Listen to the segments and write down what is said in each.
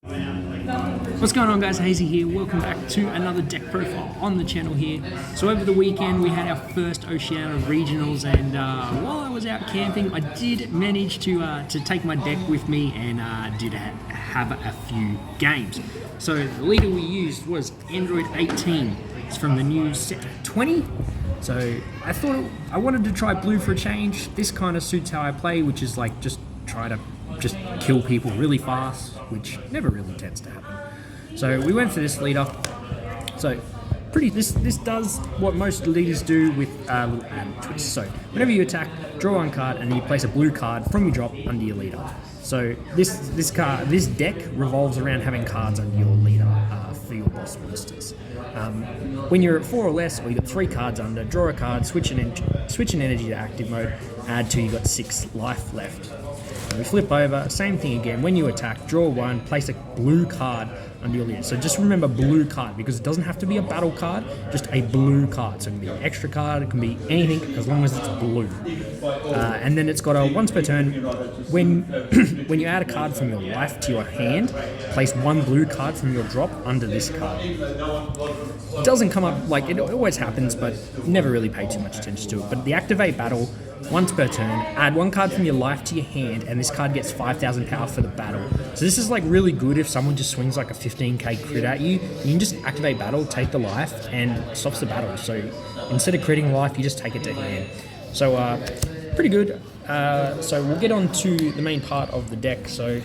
What's going on, guys? Hazy here. Welcome back to another deck profile on the channel here. So over the weekend we had our first OCEANIA Regionals, and while I was out camping I did manage to take my deck with me and did have a few games. So the leader we used was Android 18. It's from the new set 20. So I thought I wanted to try blue for a change. This kind of suits how I play, which is like just try to kill people really fast, which never really tends to happen. So we went for this leader. So this does what most leaders do with little added twists. So whenever you attack, draw one card and then you place a blue card from your drop under your leader. So this deck revolves around having cards under your leader for your boss monsters. When you're at 4 or less, or you got 3 cards under, draw a card, switch an energy to active mode, add 2, you got 6 life left. And we flip over, same thing again. When you attack, draw 1, place a blue card under your leader. So just remember blue card, because it doesn't have to be a battle card, just a blue card. So it can be an extra card, it can be anything as long as it's blue. And then it's got a once per turn, when you add a card from your life to your hand, place 1 blue card from your drop under this card. It doesn't come up, like it always happens, but never really pay too much attention to it. But the activate battle, once per turn, add 1 card from your life to your hand, and this card gets 5,000 power for the battle. So this is like really good if someone just swings like a 15k crit at you. You can just activate battle, take the life, and stops the battle. So instead of critting life, you just take it to hand. So pretty good. So we'll get on to the main part of the deck. So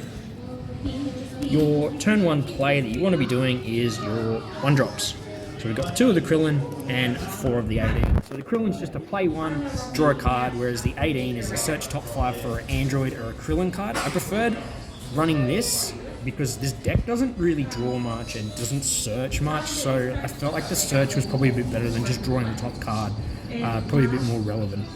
your turn 1 play that you want to be doing is your 1-drops. So we've got 2 of the Krillin and 4 of the 18. So the Krillin's just a play 1, draw a card, whereas the 18 is a search top 5 for an Android or a Krillin card. I preferred running this because this deck doesn't really draw much and doesn't search much, so I felt like the search was probably a bit better than just drawing the top card, probably a bit more relevant.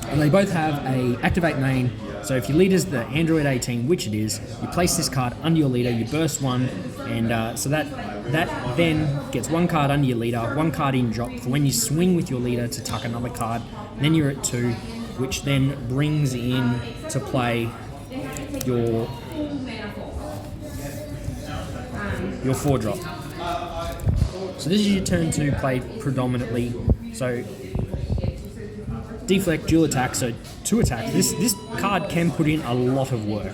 And they both have a activate main, so if your leader's the Android 18, which it is, you place this card under your leader, you burst 1, and so that then gets 1 card under your leader, 1 card in drop for when you swing with your leader to tuck another card. Then you're at 2, which then brings in to play your 4-drop. So this is your turn 2 played predominantly. So deflect, dual attack, so 2 attacks. This card can put in a lot of work.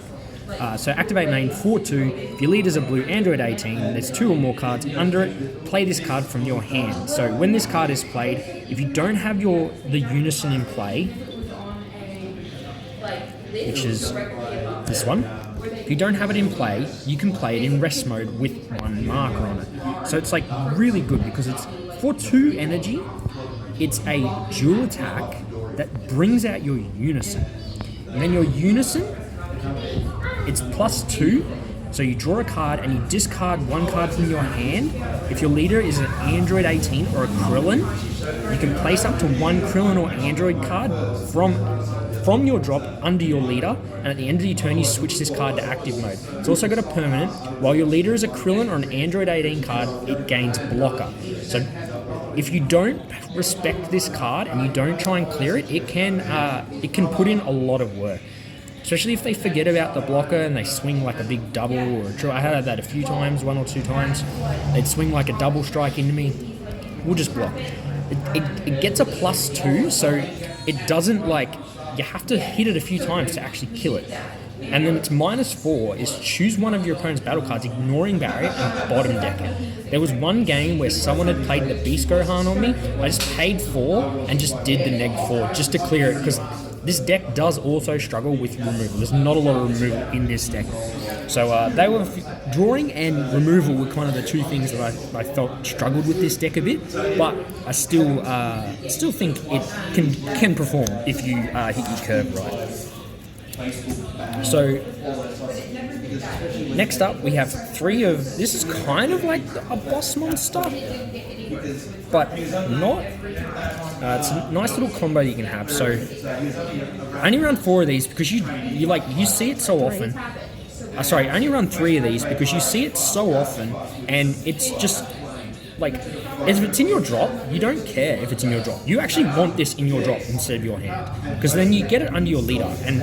So activate main 4/2. If your leader's a blue Android 18, there's 2 or more cards under it. Play this card from your hand. So when this card is played, if you don't have the unison in play, which is this one, if you don't have it in play, you can play it in rest mode with 1 marker on it. So it's like really good because it's for 2 energy. It's a dual attack that brings out your unison. And then your unison, it's +2. So you draw a card and you discard 1 card from your hand. If your leader is an Android 18 or a Krillin, you can place up to 1 Krillin or Android card from your drop under your leader, and at the end of your turn you switch this card to active mode. It's also got a permanent. While your leader is a Krillin or an Android 18 card, it gains blocker. So if you don't respect this card and you don't try and clear it, it can put in a lot of work. Especially if they forget about the blocker and they swing like a big double or a draw. I had that a few times, 1 or 2 times. They'd swing like a double strike into me. We'll just block. It gets a +2, so it doesn't like, you have to hit it a few times to actually kill it. And then it's -4 is choose one of your opponent's battle cards, ignoring barrier, and bottom deck it. There was one game where someone had played the Beast Gohan on me. I just paid 4 and just did the -4 just to clear it, because this deck does also struggle with removal. There's not a lot of removal in this deck. So they were drawing and removal were kind of the 2 things that I felt struggled with this deck a bit, but I still think it can perform if you hit your curve right. So next up we have 3 of, this is kind of like a boss monster, but not. It's a nice little combo that you can have. So I only run 4 of these because you see it so often. I only run 3 of these because you see it so often, and it's just like, if it's in your drop, you don't care if it's in your drop. You actually want this in your drop instead of your hand, because then you get it under your leader, and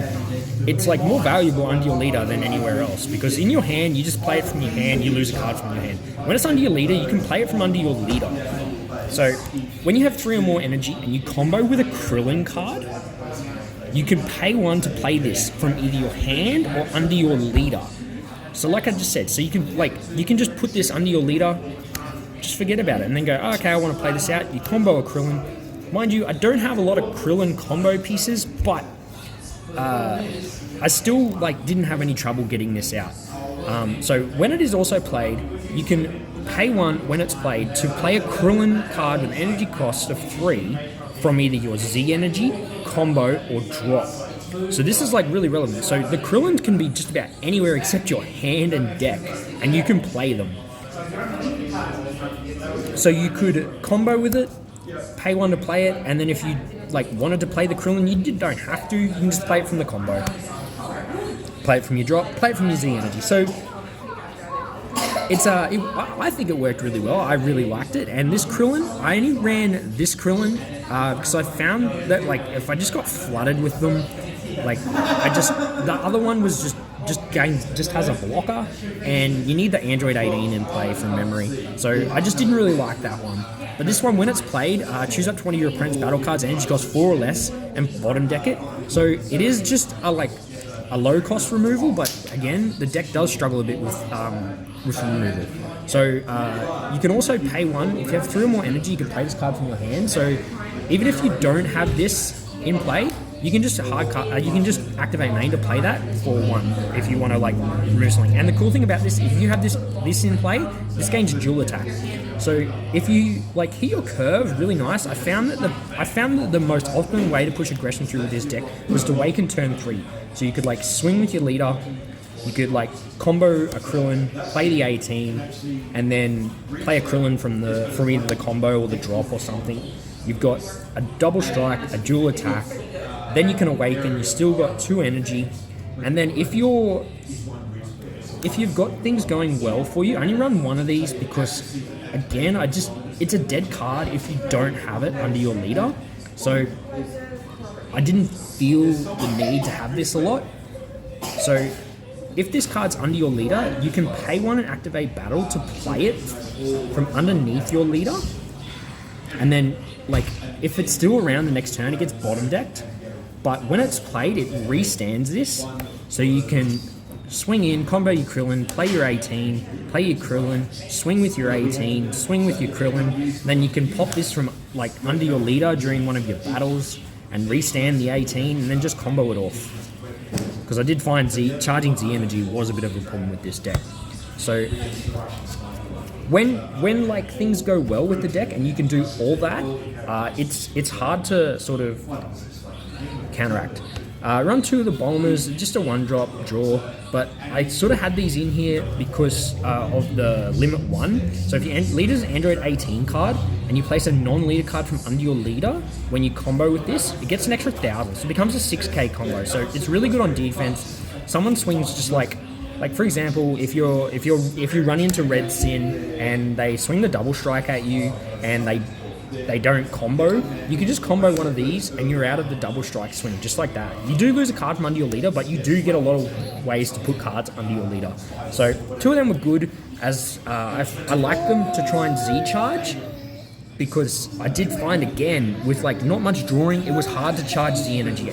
it's like more valuable under your leader than anywhere else, because in your hand, you just play it from your hand, you lose a card from your hand. When it's under your leader, you can play it from under your leader. So when you have 3 or more energy and you combo with a Krillin card, you can pay 1 to play this from either your hand or under your leader. So like I just said, so you can just put this under your leader, just forget about it, and then go, oh, okay, I want to play this out. You combo a Krillin. Mind you, I don't have a lot of Krillin combo pieces, but I still didn't have any trouble getting this out. So when it is also played, you can pay 1 when it's played to play a Krillin card with an energy cost of 3 from either your Z energy, combo, or drop. So this is really relevant. So the Krillins can be just about anywhere except your hand and deck, and you can play them. So you could combo with it, pay 1 to play it, and then if you wanted to play the Krillin, you don't have to. You can just play it from the combo. Play it from your drop, play it from your Z energy. So I think it worked really well. I really liked it. And this Krillin, I only ran this Krillin because I found that if I just got flooded with them, the other one was just has a blocker, and you need the Android 18 in play from memory. So I just didn't really like that one. But this one, when it's played, choose up to one of your opponent's battle cards, energy cost 4 or less, and bottom deck it. So it is just a low cost removal, but again, the deck does struggle a bit with removal. So you can also pay 1 if you have 3 or more energy. You can play this card from your hand. So even if you don't have this in play, you can just you can just activate main to play that for 1 if you want to remove something. And the cool thing about this, if you have this in play, this gains dual attack. So if you hit your curve really nice, I found that the most optimal way to push aggression through with this deck was to awaken turn 3. So you could swing with your leader, you could combo a Krillin, play the 18, and then play a Krillin from either the combo or the drop or something. You've got a double strike, a dual attack, then you can awaken, you still got 2 energy, and then if you've got things going well for you, only run 1 of these because, again, it's a dead card if you don't have it under your leader. So I didn't feel the need to have this a lot. So if this card's under your leader, you can pay 1 and activate battle to play it from underneath your leader. And then, if it's still around the next turn, it gets bottom decked. But when it's played, it restands this. So you can swing in, combo your Krillin, play your 18, play your Krillin, swing with your 18, swing with your Krillin. Then you can pop this from under your leader during one of your battles and restand the 18, and then just combo it off. Because I did find charging Z energy was a bit of a problem with this deck. So when things go well with the deck and you can do all that, it's hard to sort of counteract. Run 2 of the bombers, just a 1-drop draw, but I sort of had these in here because of the limit 1. So if your leader's an Android 18 card and you place a non-leader card from under your leader, when you combo with this, it gets an extra 1,000, so it becomes a 6k combo. So it's really good on defense. Someone swings just for example, if you run into Red Sin and they swing the double strike at you and they don't combo, you can just combo one of these and you're out of the double strike swing, just like that. You do lose a card from under your leader, but you do get a lot of ways to put cards under your leader. So 2 of them were good, as I like them to try and Z charge, because I did find, again, with not much drawing, it was hard to charge Z energy.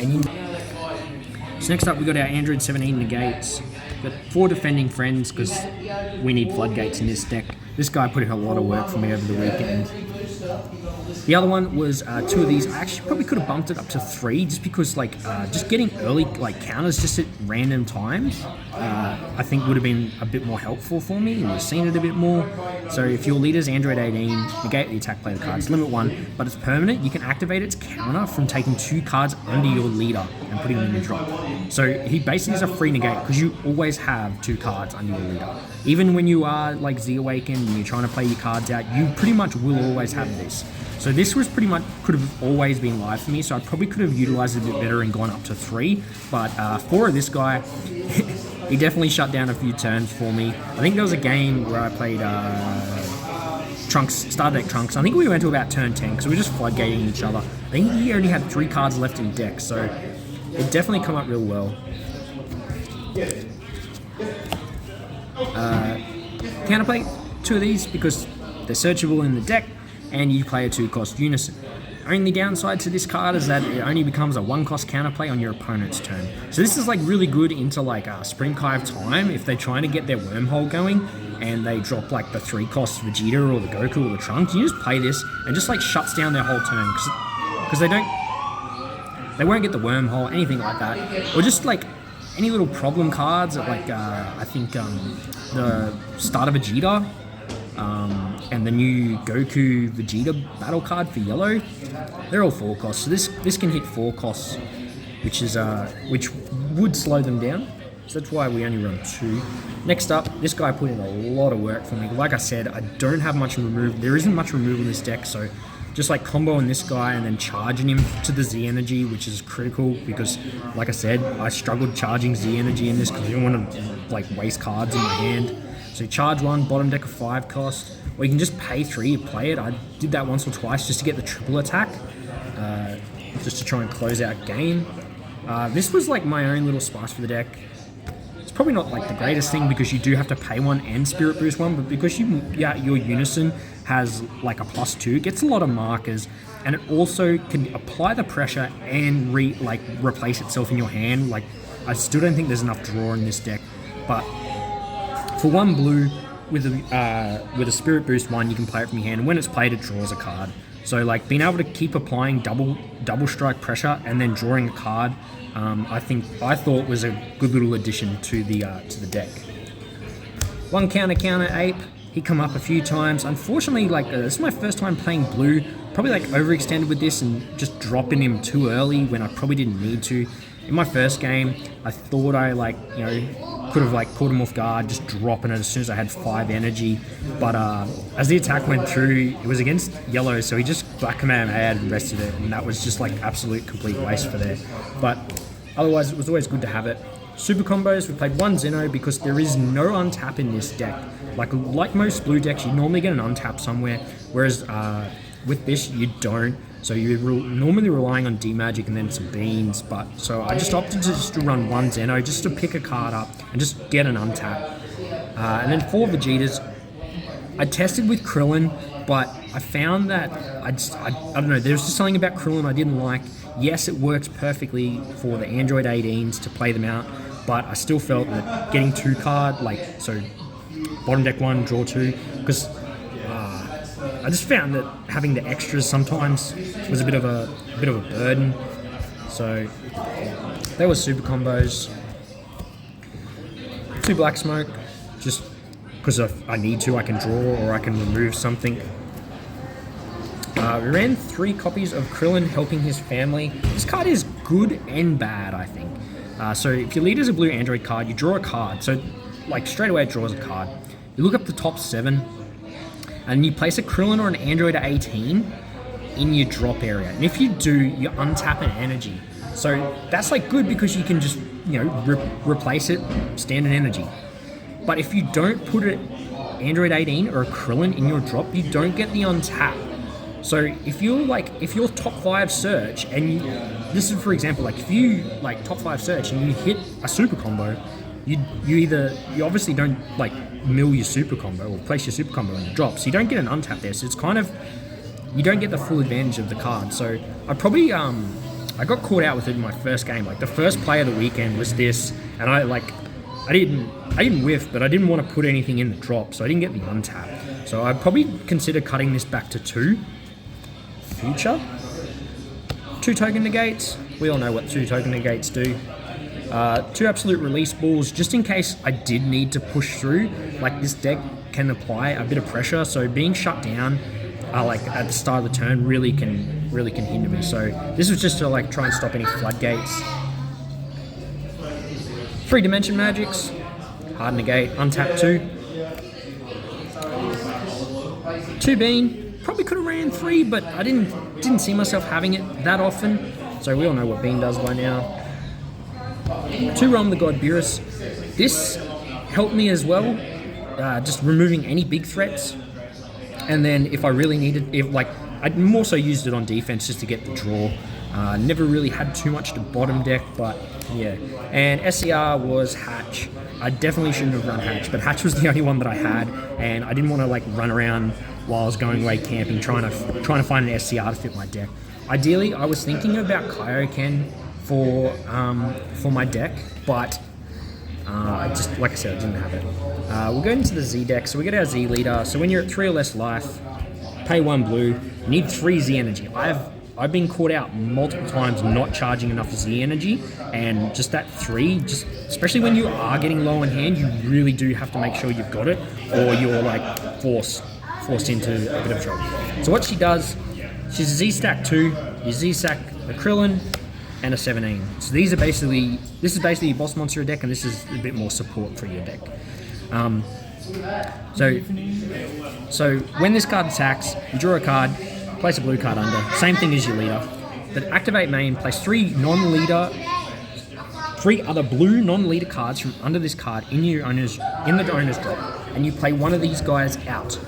So next up, we got our Android 17 negates. Got 4 defending friends because we need floodgates in this deck. This guy put in a lot of work for me over the weekend. The other one was 2 of these. I actually probably could have bumped it up to 3 just because just getting early counters just at random times I think would have been a bit more helpful for me. You would have seen it a bit more. So if your leader's Android 18, negate the attack player cards. Limit 1, but it's permanent. You can activate its counter from taking 2 cards under your leader and putting them in your drop. So he basically is a free negate because you always have 2 cards under your leader. Even when you are Z Awakened and you're trying to play your cards out, you pretty much will always have this. So this was pretty much, could have always been live for me, so I probably could have utilized it a bit better and gone up to 3, but 4 of this guy, he definitely shut down a few turns for me. I think there was a game where I played Star deck Trunks. I think we went to about turn 10 because we were just floodgating each other. I think he only had 3 cards left in deck, so it definitely come up real well. Counterplay 2 of these because they're searchable in the deck, and you play a 2-cost Unison. Only downside to this card is that it only becomes a 1-cost counterplay on your opponent's turn. So this is like really good into like Springhive time if they're trying to get their wormhole going and they drop like the 3-cost Vegeta or the Goku or the Trunks. You just play this and just like shuts down their whole turn because they won't get the wormhole, anything like that, or just like any little problem cards at like I think the start of Vegeta. And the new Goku Vegeta battle card for yellow, they're all 4 costs. So this can hit 4 costs, which would slow them down. So that's why we only run 2. Next up, this guy put in a lot of work for me. Like I said, I don't have much removal. There isn't much removal in this deck, so just like comboing this guy and then charging him to the Z energy, which is critical because, like I said, I struggled charging Z energy in this because I didn't want to like waste cards in my hand. So you charge 1, bottom deck a 5 cost, or you can just pay 3 to play it. I did that once or twice just to get the triple attack, just to try and close out game. This was like my own little spice for the deck. It's probably not like the greatest thing because you do have to pay 1 and Spirit Boost 1, but because your Unison has like a +2, it gets a lot of markers, and it also can apply the pressure and replace itself in your hand. Like, I still don't think there's enough draw in this deck, but for 1 blue with a Spirit Boost 1, you can play it from your hand, and when it's played, it draws a card. So like being able to keep applying double strike pressure and then drawing a card, I thought was a good little addition to the deck. 1 counter ape. He come up a few times. Unfortunately, like this is my first time playing blue. Probably like overextended with this and just dropping him too early when I probably didn't need to. In my first game, I thought I could have like caught him off guard, just dropping it as soon as I had 5 energy. But as the attack went through, it was against yellow, so he just Black Kamehameha and rested it, and that was just like absolute complete waste for there. But otherwise, it was always good to have it. Super combos, we played 1 Zeno because there is no untap in this deck. Like most blue decks, you normally get an untap somewhere, whereas with this, you don't. So you're normally relying on D-Magic and then some beans, so I just opted to run 1 Zeno just to pick a card up and just get an untap. And then 4 Vegetas. I tested with Krillin, but I found that I don't know, there was just something about Krillin I didn't like. Yes, it works perfectly for the Android 18s to play them out, but I still felt that getting 2 card, so bottom deck 1, draw 2, because I just found that having the extras sometimes was a bit of a burden. So they were super combos. 2 black smoke, just because if I need to, I can draw or I can remove something. We ran 3 copies of Krillin helping his family. This card is good and bad, I think. So if your leader's a blue Android card, you draw a card. So like straight away it draws a card. You look up the top 7, and you place a Krillin or an Android 18 in your drop area. And if you do, you untap an energy. So that's like good because you can just, replace it, standard energy. But if you don't put an Android 18 or a Krillin in your drop, you don't get the untap. So if you're top 5 search and this is for example, like if you like top 5 search and you hit a super combo, you obviously don't like mill your super combo or place your super combo in the drop, so you don't get an untap there. So it's kind of, you don't get the full advantage of the card. So I probably I got caught out with it in my first game. Like the first play of the weekend was this, and I didn't whiff, but I didn't want to put anything in the drop, so I didn't get the untap. So I'd probably consider cutting this back to 2. Future 2 token negates. We all know what 2 token negates do. 2 absolute release balls, just in case I did need to push through. Like this deck can apply a bit of pressure, so being shut down at the start of the turn really can hinder me. So this was just to try and stop any floodgates. 3 dimension magics, hard negate, untap 2. 2 bean, probably could have ran 3, but I didn't see myself having it that often. So we all know what bean does by now. 2 Realm the God Beerus. This helped me as well, just removing any big threats. And then if I really needed, I more so used it on defense just to get the draw. Never really had too much to bottom deck, but yeah. And SCR was Hatch. I definitely shouldn't have run Hatch, but Hatch was the only one that I had, and I didn't want to like run around while I was going away camping trying to find an SCR to fit my deck. Ideally, I was thinking about Kaioken for my deck, but I just, like I said, I didn't have it. We'll go into the Z deck. So we get our Z leader. So when you're at 3 or less life, pay 1 blue, you need 3 Z energy. I've been caught out multiple times not charging enough Z energy, and just that 3, just especially when you are getting low in hand, you really do have to make sure you've got it, or you're like forced into a bit of trouble. So what she does, she's a Z stack 2, you Z stack a Krillin and a 17. So this is basically your boss monster deck, and this is a bit more support for your deck. So when this card attacks, you draw a card, place a blue card under, same thing as your leader. But activate main, place 3 other blue non-leader cards from under this card in the owner's drop, and you play one of these guys out.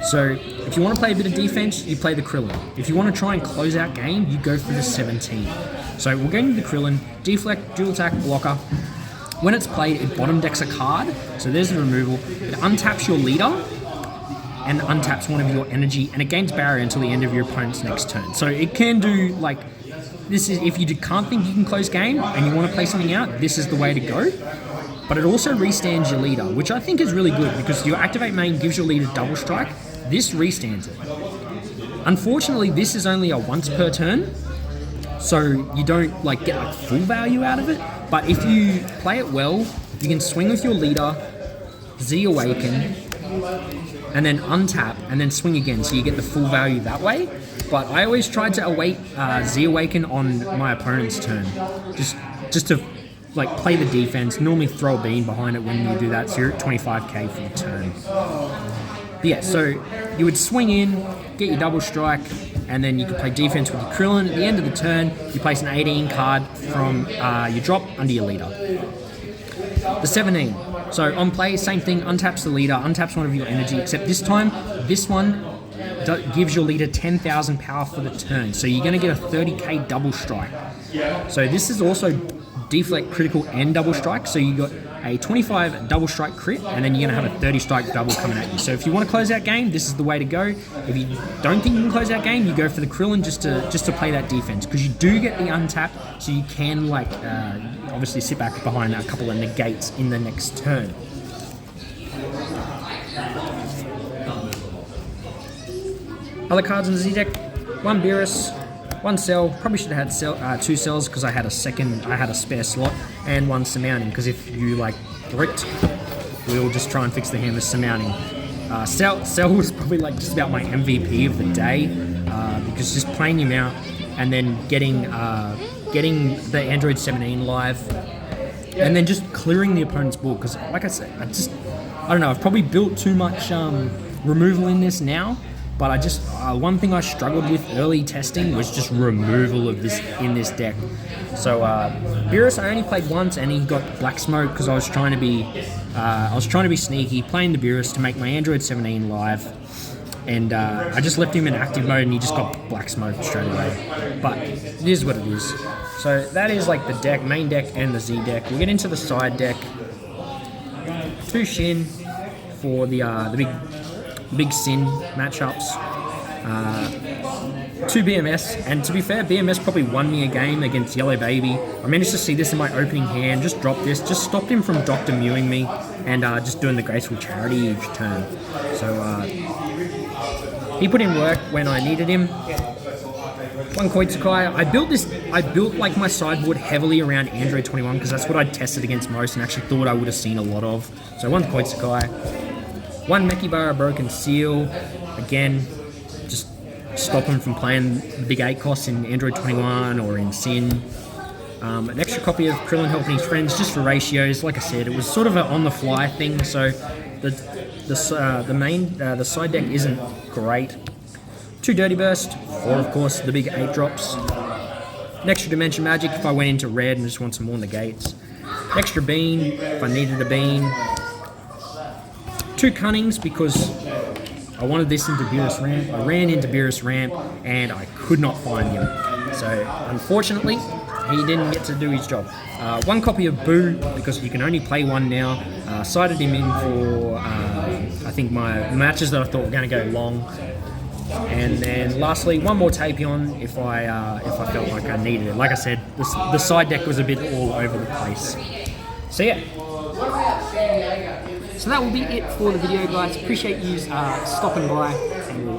So if you want to play a bit of defense, you play the Krillin. If you want to try and close out game, you go for the 17. So we'll go into the Krillin, deflect, dual attack, blocker. When it's played, it bottom decks a card. So there's the removal. It untaps your leader and untaps one of your energy, and it gains barrier until the end of your opponent's next turn. So it can do like, this is if you can't think you can close game and you want to play something out, this is the way to go. But it also restands your leader, which I think is really good because your activate main gives your leader double strike. This restands it. Unfortunately, this is only a once per turn, so you don't like get like full value out of it. But if you play it well, you can swing with your leader, Z Awaken, and then untap, and then swing again, so you get the full value that way. But I always tried to await Z Awaken on my opponent's turn, just to like play the defense. Normally throw a bean behind it when you do that, so you're at 25k for the turn. But yeah, so you would swing in, get your double strike, and then you could play defense with your Krillin. At the end of the turn, you place an 18 card from your drop under your leader. The 17. So on play, same thing, untaps the leader, untaps one of your energy, except this time, this one gives your leader 10,000 power for the turn. So you're going to get a 30k double strike. So this is also deflect, critical, and double strike. So you got a 25 double strike crit, and then you're going to have a 30 strike double coming at you. So if you want to close out game, this is the way to go. If you don't think you can close out game, you go for the Krillin just to play that defense, because you do get the untap, so you can like obviously sit back behind a couple of negates in the next turn. Other cards in the Z deck: 1 Beerus, 1 Cell. Probably should have had 2 Cells because I had a spare slot, and 1 Surmounting, because if you like bricked, we'll just try and fix the hand with Surmounting. Cell was probably like just about my MVP of the day, because just playing him out and then getting the Android 17 live, and then just clearing the opponent's board, because like I said, I don't know, I've probably built too much removal in this now. But I just, one thing I struggled with early testing was just removal of this in this deck. So Beerus I only played once, and he got Black Smoke because I was trying to be sneaky, playing the Beerus to make my Android 17 live, and I just left him in active mode, and he just got Black Smoke straight away. But it is what it is. So that is like the deck, main deck, and the Z deck. We'll get into the side deck. 2 Shin for the big Sin matchups, 2 BMS, and to be fair, BMS probably won me a game against Yellow Baby. I managed to see this in my opening hand, just dropped this, just stopped him from Dr. Mewing me, and just doing the Graceful Charity each turn. So he put in work when I needed him. 1 Koitsukai. I built like my sideboard heavily around Android 21 because that's what I tested against most and actually thought I would have seen a lot of. So 1 Koitsukai. 1 Mekibara Broken Seal, again, just stop him from playing the big 8 costs in Android 21 or in Sin. An extra copy of Krillin Helping His Friends just for ratios. Like I said, it was sort of an on-the-fly thing, so the side deck isn't great. 2 Dirty Burst, 4 of course, the big 8 drops. An extra Dimension Magic if I went into red and just want some more negates. An extra Bean if I needed a Bean. 2 Cunnings because I wanted this into Beerus Ramp. I ran into Beerus Ramp and I could not find him. So unfortunately, he didn't get to do his job. One copy of Boo, because you can only play one now. Cited him in for, I think, my matches that I thought were going to go long. And then lastly, one more Tapion if I felt like I needed it. Like I said, the side deck was a bit all over the place. So yeah. So that will be it for the video, guys. Appreciate you stopping by, and we'll